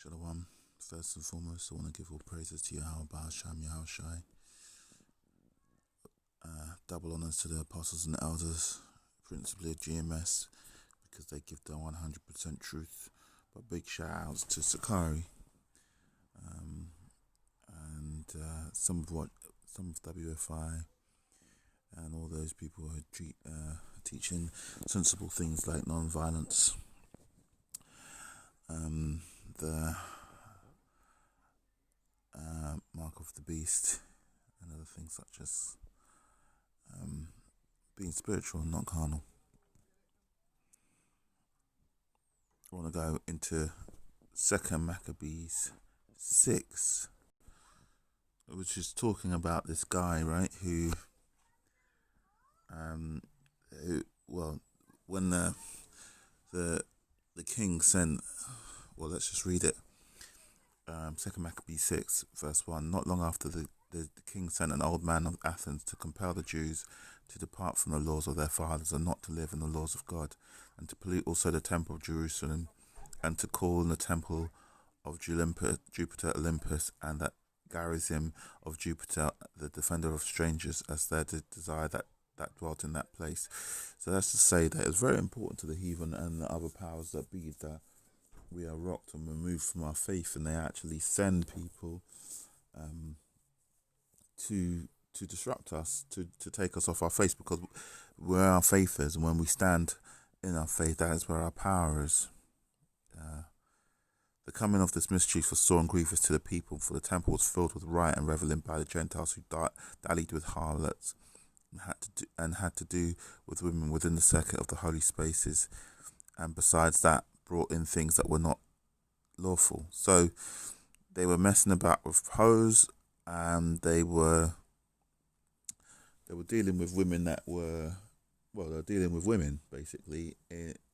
Shalom. First and foremost, I want to give all praises to Yahweh Hashem, Yahushai. Double honors to the apostles and elders, principally of GMS, because they give their 100% truth. But big shout outs to Sakari and some of WFI and all those people who are teaching sensible things like non-violence. The mark of the beast and other things such as being spiritual and not carnal. I want to go into 2nd Maccabees 6, which is talking about this guy, right, who when the king sent, well, let's just read it. 2nd Maccabees 6, verse 1. Not long after the king sent an old man of Athens to compel the Jews to depart from the laws of their fathers and not to live in the laws of God, and to pollute also the temple of Jerusalem, and to call in the temple of Jupiter Olympus, and that Garizim of Jupiter, the defender of strangers, as their desire that dwelt in that place. So that's to say that it's very important to the heathen and the other powers that be that we are rocked and removed from our faith, and they actually send people to disrupt us, to take us off our faith, because where our faith is, and when we stand in our faith, that is where our power is. The coming of this mischief was sore and grievous to the people, for the temple was filled with riot and revelling by the Gentiles who dallied with harlots and had to do with women within the circuit of the holy spaces, and besides that brought in things that were not lawful. So they were messing about with hoes, and they were dealing with women that were, well, they're dealing with women basically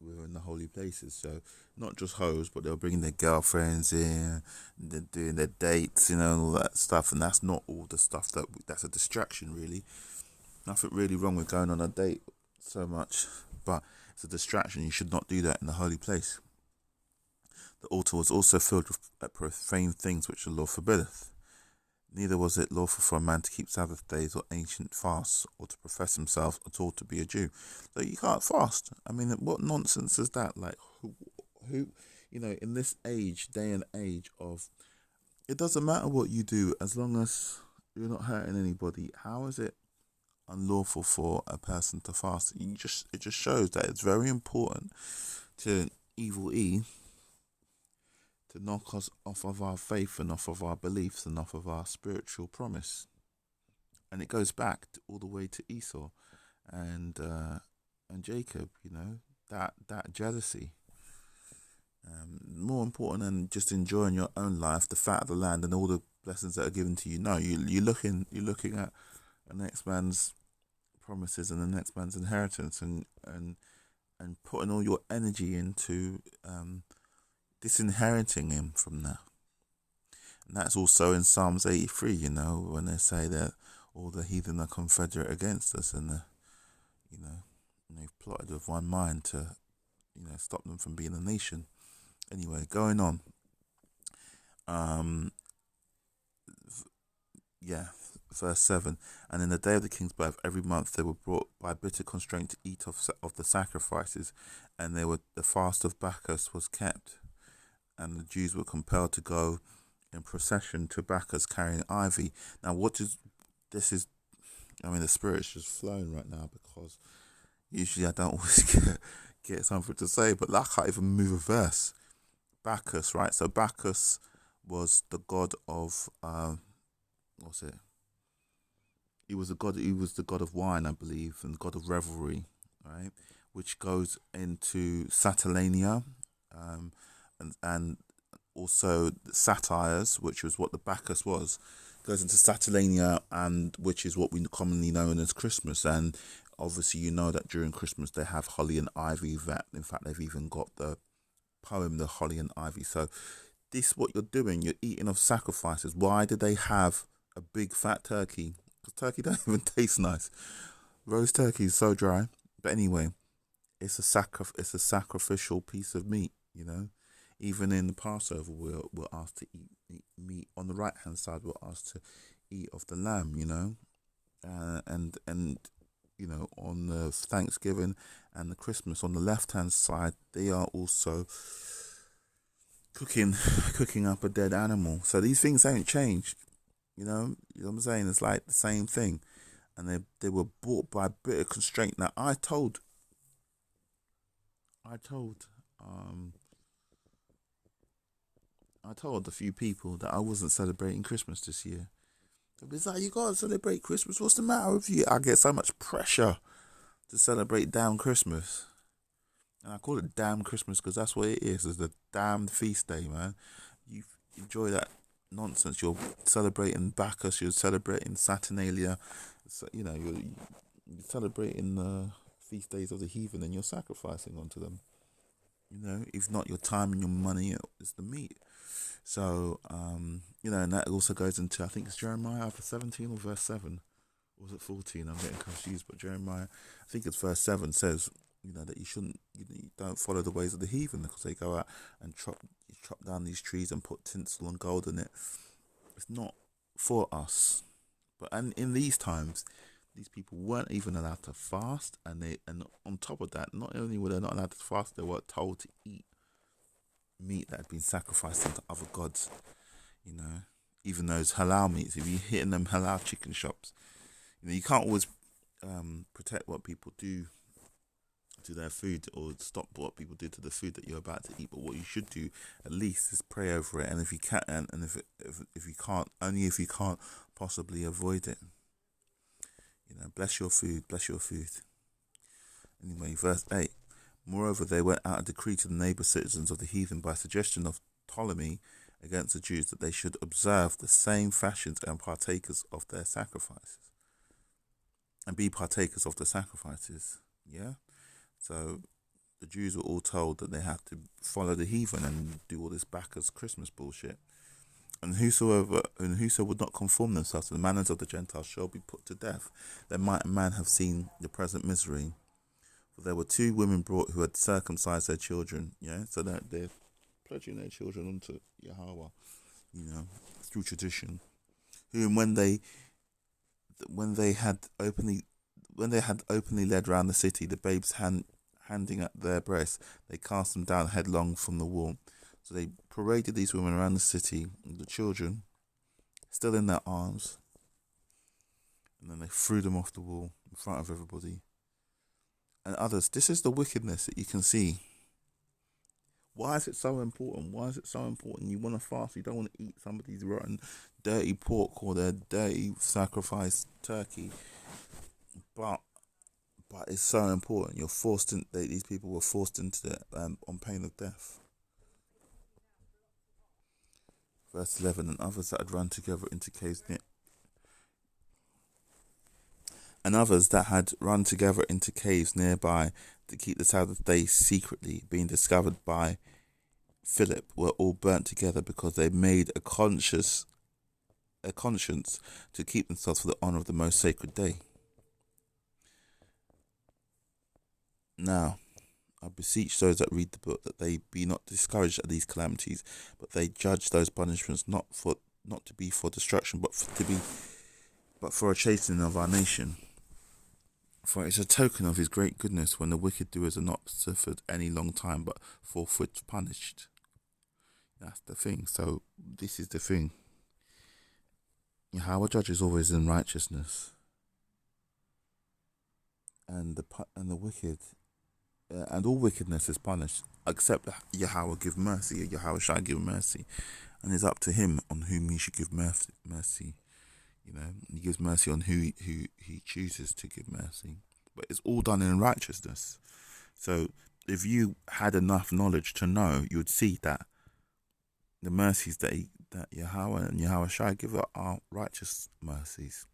within the holy places. So not just hoes, but they were bringing their girlfriends in, they're doing their dates, and all that stuff. And that's not all the stuff that's a distraction, really. Nothing really wrong with going on a date so much, but it's a distraction. You should not do that in the holy place. The altar was also filled with profane things which the Lord forbiddeth. Neither was it lawful for a man to keep Sabbath days or ancient fasts, or to profess himself at all to be a Jew. So you can't fast. I mean, what nonsense is that? Like, who, in this day and age of, it doesn't matter what you do as long as you're not hurting anybody. How is it unlawful for a person to fast? It just shows that it's very important to evil E to knock us off of our faith and off of our beliefs and off of our spiritual promise. And it goes back all the way to Esau and Jacob, that jealousy. More important than just enjoying your own life, the fat of the land and all the blessings that are given to you. No, you're looking at the next man's promises and the next man's inheritance, and putting all your energy into disinheriting him from that. And that's also in Psalms 83, when they say that all the heathen are confederate against us, and they've plotted with one mind to stop them from being a nation. Anyway, going on. Verse 7. And in the day of the king's birth, every month they were brought by bitter constraint to eat of the sacrifices, and the fast of Bacchus was kept, and the Jews were compelled to go in procession to Bacchus carrying ivy. Now, the spirit's just flowing right now, because usually I don't always get something to say, but I can't even move a verse. Bacchus, right? So Bacchus was the god of what's it? He was the god of wine, I believe, and god of revelry, right? Which goes into Saturnalia, and also satires, which was what the Bacchus was, goes into Saturnalia, and which is what we commonly know as Christmas. And obviously, that during Christmas they have holly and ivy. That, in fact, they've even got the poem, The Holly and Ivy. So this is what you're doing. You're eating of sacrifices. Why did they have a big fat turkey? Because turkey don't even taste nice. Roast turkey is so dry. But anyway, it's a sacrificial piece of meat, Even in the Passover, we're asked to eat meat. On the right hand side, we're asked to eat of the lamb. And on the Thanksgiving and the Christmas, on the left hand side, they are also cooking cooking up a dead animal. So these things ain't changed. You know what I'm saying? It's like the same thing, and they were bought by bitter constraint. Now I told um I told a few people that I wasn't celebrating Christmas this year. It's like, you gotta celebrate Christmas. What's the matter with you? I get so much pressure to celebrate damn Christmas. And I call it damn Christmas because that's what it is. It's the damn feast day, man. You enjoy that nonsense. You're celebrating Bacchus. You're celebrating Saturnalia. So, you're celebrating the feast days of the heathen, and you're sacrificing onto them. If not your time and your money, it's the meat. So, and that also goes into, I think it's Jeremiah either 17 or verse 7. Or was it 14? I'm getting confused. But Jeremiah, I think it's verse 7, says, that you don't follow the ways of the heathen, because they go out and chop down these trees and put tinsel and gold in it. It's not for us. And in these times, these people weren't even allowed to fast, and on top of that, not only were they not allowed to fast, they were told to eat meat that had been sacrificed unto other gods. Even those halal meats. If you're hitting them halal chicken shops, you can't always protect what people do to their food, or stop what people do to the food that you're about to eat. But what you should do, at least, is pray over it. And if you can, and if you can't, only if you can't possibly avoid it. Bless your food. Bless your food. Anyway, verse 8. Moreover, they went out a decree to the neighbour citizens of the heathen by suggestion of Ptolemy against the Jews, that they should observe the same fashions and partakers of their sacrifices. And be partakers of the sacrifices. Yeah? So the Jews were all told that they have to follow the heathen and do all this Bacchus Christmas bullshit. And whoso would not conform themselves to the manners of the Gentiles shall be put to death. Then might a man have seen the present misery. For there were 2 women brought who had circumcised their children, so that they're pledging their children unto Yahweh, through tradition. Whom when they had openly led round the city, the babes handing at their breasts, they cast them down headlong from the wall. So they paraded these women around the city, the children still in their arms, and then they threw them off the wall in front of everybody. And others, this is the wickedness that you can see. Why is it so important? Why is it so important? You want to fast, you don't want to eat somebody's rotten, dirty pork or their dirty sacrificed turkey. But it's so important. These people were forced into it on pain of death. Verse 11, and others that had run together into caves nearby to keep the Sabbath day secretly, being discovered by Philip, were all burnt together, because they made a conscience to keep themselves for the honour of the most sacred day. Now, I beseech those that read the book that they be not discouraged at these calamities, but they judge those punishments not to be for destruction, but for a chastening of our nation. For it's a token of his great goodness when the wicked doers are not suffered any long time, but forthwith punished. That's the thing. So this is the thing. Our judge is always in righteousness, and the wicked. And all wickedness is punished, except Yahweh give mercy, or Yahweh shall give mercy, and it's up to him on whom he should give mercy. He gives mercy on who he chooses to give mercy, but it's all done in righteousness. So if you had enough knowledge to know, you would see that the mercies that Yahweh and Yahweh shall give are righteous mercies,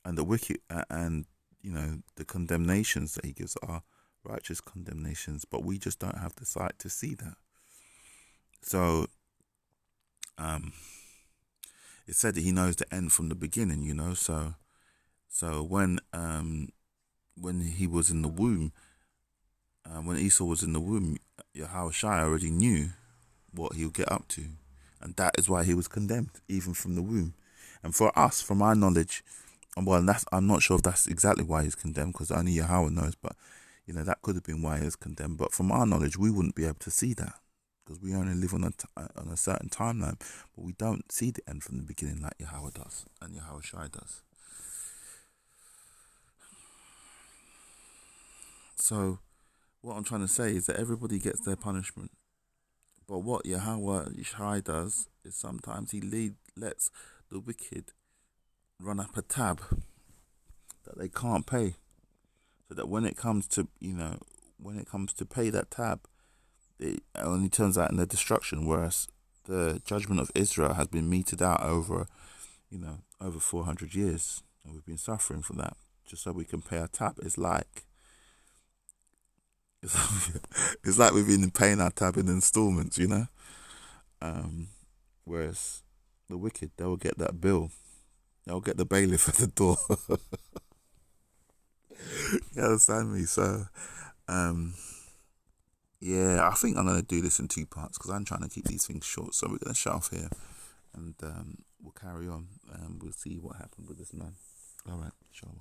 and the wicked and the condemnations that he gives are righteous condemnations, but we just don't have the sight to see that. So it said that he knows the end from the beginning, so when he was in the womb, when Esau was in the womb, Yahweh Shai already knew what he'll get up to. And that is why he was condemned, even from the womb. And for us, from our knowledge, and well, I'm not sure if that's exactly why he's condemned, because only Yahweh knows, but that could have been why he was condemned. But from our knowledge, we wouldn't be able to see that, because we only live on a certain timeline, but we don't see the end from the beginning like Yahweh does and Yahweh Shai does. So what I'm trying to say is that everybody gets their punishment. But what Yahweh Shai does is sometimes he lets the wicked run up a tab that they can't pay. So that when it comes to pay that tab, it only turns out in their destruction, whereas the judgment of Israel has been meted out over 400 years. And we've been suffering for that. Just so we can pay our tab. It's like we've been paying our tab in installments, whereas the wicked, they will get that bill. They'll get the bailiff at the door. You understand me? So, yeah, I think I'm going to do this in 2 parts, because I'm trying to keep these things short. So we're going to shut off here, and we'll carry on, and we'll see what happened with this man. All right, shalom.